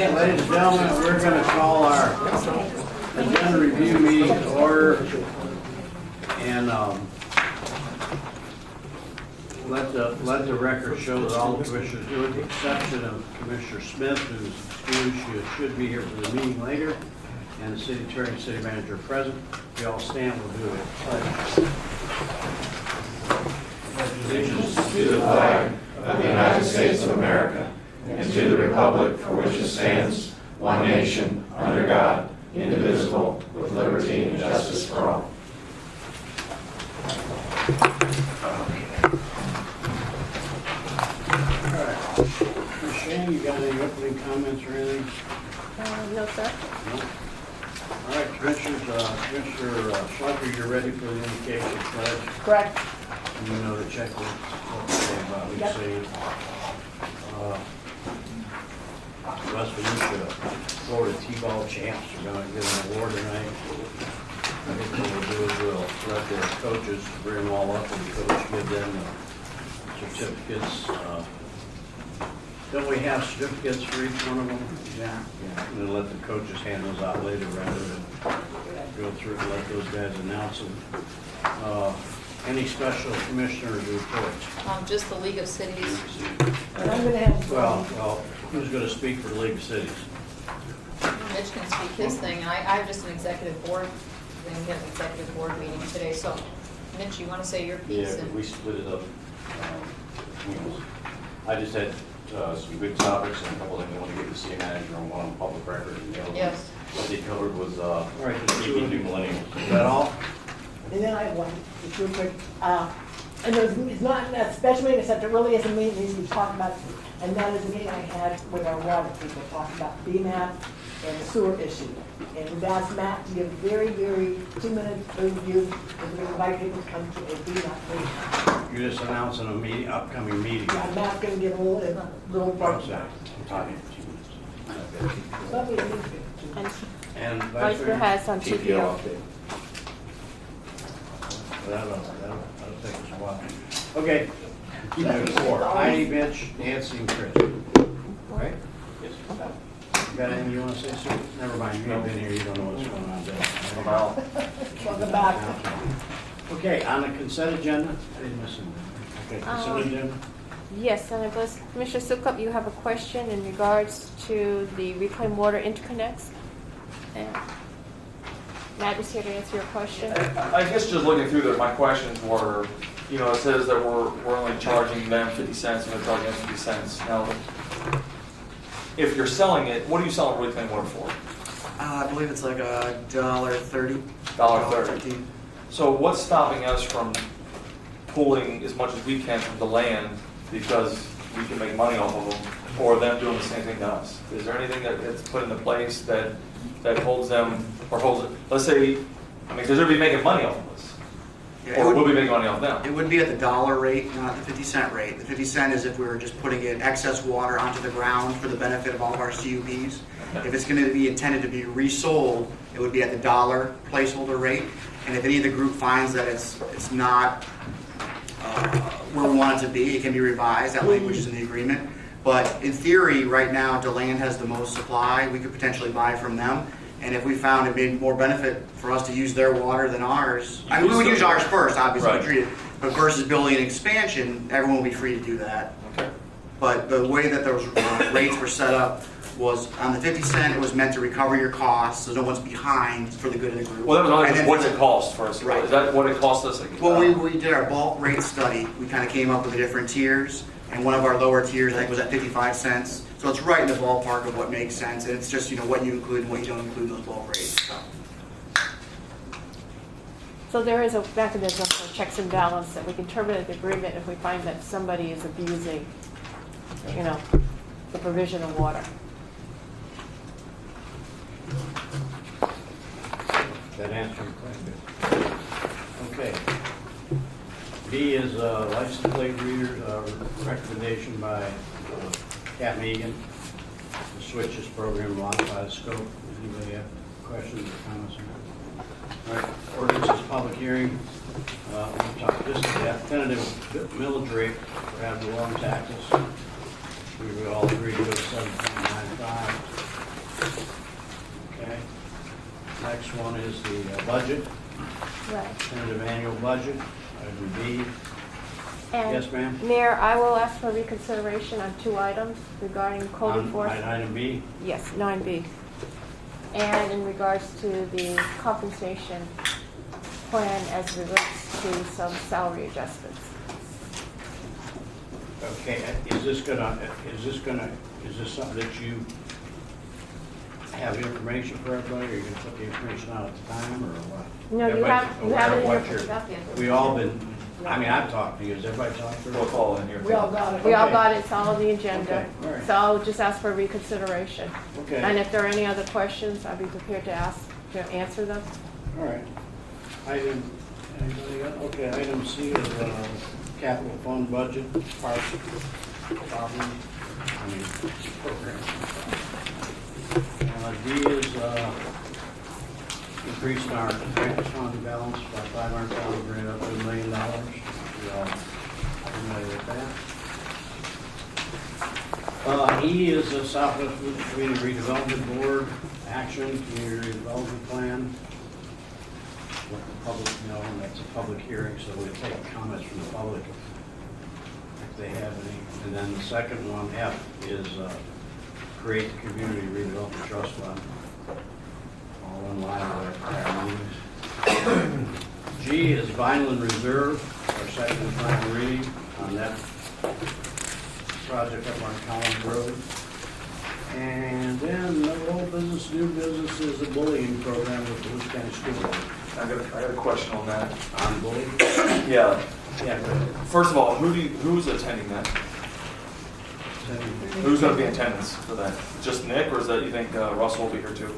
Ladies and gentlemen, we're going to call our agenda review meeting to order and let the record show that all the commissioners, with the exception of Commissioner Smith, who's excused, she should be here for the meeting later, and the city attorney and city manager are present. We all stand, we'll do it. Allegiance to the flag of the United States of America and to the republic for which it stands, one nation, under God, indivisible, with liberty and justice for all. All right. Ms. Shane, you got any opening comments or anything? No, sir. No? All right, Commissioner Schleifer, you're ready for the invocation pledge. Correct. You know the checklist, what to say about each saying. West Virginia Florida T-ball champs are going to get an award tonight. I think what we'll do is we'll let their coaches bring them all up and coach give them the certificates. Don't we have certificates for each one of them? Yeah. And then let the coaches hand those out later rather than go through and let those guys announce them. Any special commissioners reports? Just the League of Cities. And I'm going to have. Well, who's going to speak for the League of Cities? Mitch can speak his thing. I have just an executive board. Then we have an executive board meeting today. So, Mitch, you want to say your piece? Yeah, we split it up. I just had some good topics and a couple of things I want to get the city manager on, one on public record. And the other Yes. What they covered was Right, keeping new millennials. Is that all? And then I have one, just real quick. And it's not a special meeting, except it really is a meeting we've talked about, and that is a meeting I had with our water people, talking about BMAP and the sewer issue. And we've asked Matt to give a very, very 2-minute overview, and we invite people to come to a BMAP meeting. You're just announcing a meeting, upcoming meeting. Yeah, Matt's going to give a little. What's that? I'm talking for 2 minutes. Lovely to meet you. And Vice Mayor has on TPO TPO. update. That'll take us a while. Okay. Number 4, Heidi, Mitch, Nancy, and Chris. Right? Yes. You got anything you want to say, Sue? Never mind, you haven't been here, you don't know what's going on there. Welcome back. Okay, on the consent agenda, I didn't miss anything. Okay, consent agenda? Yes, and I guess Commissioner Sukup, you have a question in regards to the reclaimed water interconnects. And Matt is here to answer your question. I guess just looking through that, my questions were, it says that we're only charging them 50 cents and we're charging us 50 cents. Now, if you're selling it, what are you selling reclaimed water for? I believe it's like $1.30. $1.30. So what's stopping us from pulling as much as we can from the land because we can make money off of them, or them doing the same thing to us? Is there anything that's put into place that holds them, or holds it? Let's say, because they're going to be making money off of us, Yeah, or we'll be making money off them. It would be at the dollar rate, not the 50-cent rate. The 50 cent is if we were just putting in excess water onto the ground for the benefit of all of our CUPs. If it's going to be intended to be resold, it would be at the dollar placeholder rate. And if any of the group finds that it's not where we want it to be, it can be revised. That language is in the agreement. But in theory, right now, DeLand has the most supply. We could potentially buy from them. And if we found it made more benefit for us to use their water than ours, I mean, we would use ours first, obviously, Right. treat it. But versus building an expansion, everyone will be free to do that. Okay. But the way that those rates were set up was on the 50 cent, it was meant to recover your costs, so no one's behind for the good of the group. Well, that was And only then what's for it the- cost for us? Right. Is that what it cost us? Well, we did our bulk rate study. We kind of came up with the different tiers, and one of our lower tiers, I think, was at 55 cents. So it's right in the ballpark of what makes sense, and it's just, what you include and what you don't include in those bulk rates. So there is a mechanism for checks and balance that we can terminate the agreement if we find that somebody is abusing, the provision of water. That answer your question. Okay. B is license plate reader, recommendation by Cat Megan to switch this program, modify the scope. Anybody have questions or comments on that? All right, ordinance is public hearing. We talked just about tentative millage rate for ad valorem taxes. We would all agree to go to 7.95. Next one is the budget, Right. tentative annual budget, item B. And Yes, ma'am? Mayor, I will ask for reconsideration on 2 items regarding code On enforcement. item B, Yes, 9B. And in regards to the compensation plan as it relates to some salary adjustments. okay, is this something that you have information for everybody, or you can put the information out at the time, or what? No, you Everybody's have it aware in of your. what you're- Got the information. We all been, I mean, I've talked to you, has everybody talked to We'll her? call in here. We all got it. We all Okay. got it, it's all on the agenda. Okay, all right. So I'll just ask for reconsideration. And Okay, if there are any other questions, I'll be prepared to answer them. all right. Item, anybody else? Okay, item C is capital fund budget, parks, problem, program. D is increasing our grant fund balance by $500,000, bringing it up to $1 million. We all familiar with that. E is the Southwest Community Redevelopment Board action, community redevelopment plan. Let the public know, and that's a public hearing, so we'll take comments from the public if they have any. And then the second one, F, is create the community redevelopment trust fund. All in line with our meetings. G is Vineland Reserve, our second and final reading on that project up on Collins Road. And then no old business, new business is a bullying program with the Lewis County School Board. I got a question on that. On bullying? Yeah. Yeah, go ahead. First of all, who's attending that? Who's going to be in attendance for that? Just Nick, or is that you think Russell will be here too?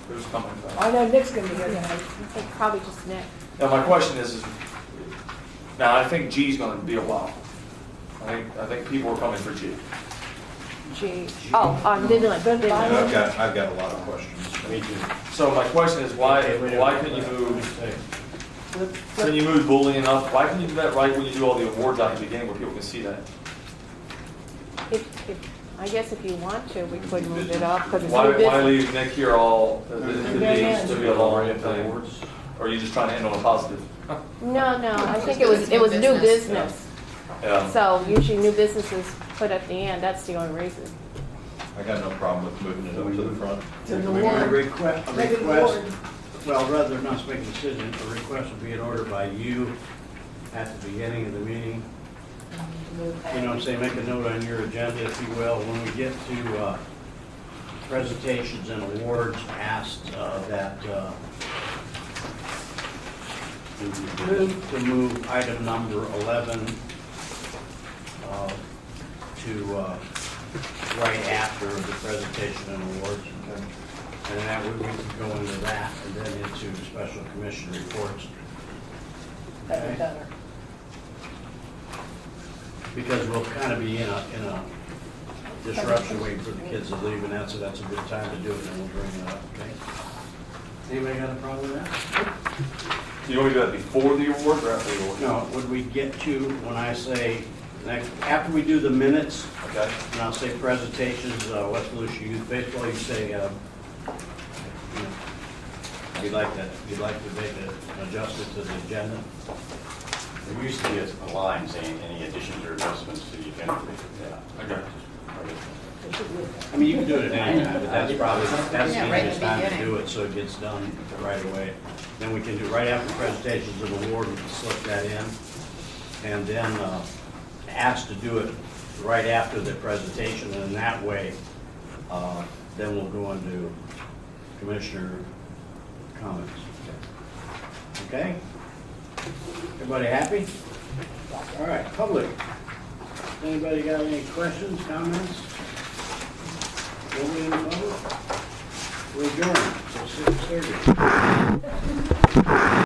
Who's coming for that? I know Nick's gonna be here tonight. I think probably just Nick. Now my question is now I think G's going to be a while. I think people are coming for G. G. Oh, on Midland. And I've got a lot of questions. Me too. So my question is why couldn't you move bullying up? Why couldn't you do that right when you do all the awards at the beginning where people can see that? I guess if you want to, we could move it up because it's Why new business. leave Nick here all to be a long thing? Awards? Or are you just trying to end on a positive? No, I think it was new business. Yeah. So usually new business is put at the end, that's the only reason. I got no problem with moving it up to the front. To the A ward. request, Make it the ward. well, rather than us making a decision, a request would be in order by you at the beginning of the meeting. You know what I'm saying, make a note on your agenda, if you will, when we get to presentations and awards, asked that to move item number 11 to right after the presentation and awards. And that we could go into that and then into special commission reports. That'd be better. Because we'll kind of be in a disruption waiting for the kids to leave, and that's a good time to do it, and then we'll bring it up, okay? Anybody got a problem with that? Do you want me to do that before the award or after the award? No, would we get to, when I say, after we do the minutes, Okay. and I'll say presentations, West Volusia Youth Baseball, you say, you'd like to make an adjustment to the agenda? There used to be a line saying any additions or adjustments to the agenda. Yeah. Okay. I mean, you can do it at any time, but that's probably, that's Yeah, the right in easiest the time to beginning. do it, so it gets done right away. Then we can do, right after presentations of the award, we can slip that in, and then ask to do it right after the presentation, and that way, then we'll go into commissioner comments. Okay? Everybody happy? All right, public. Anybody got any questions, comments? Nobody in the public? We adjourn till 6:30.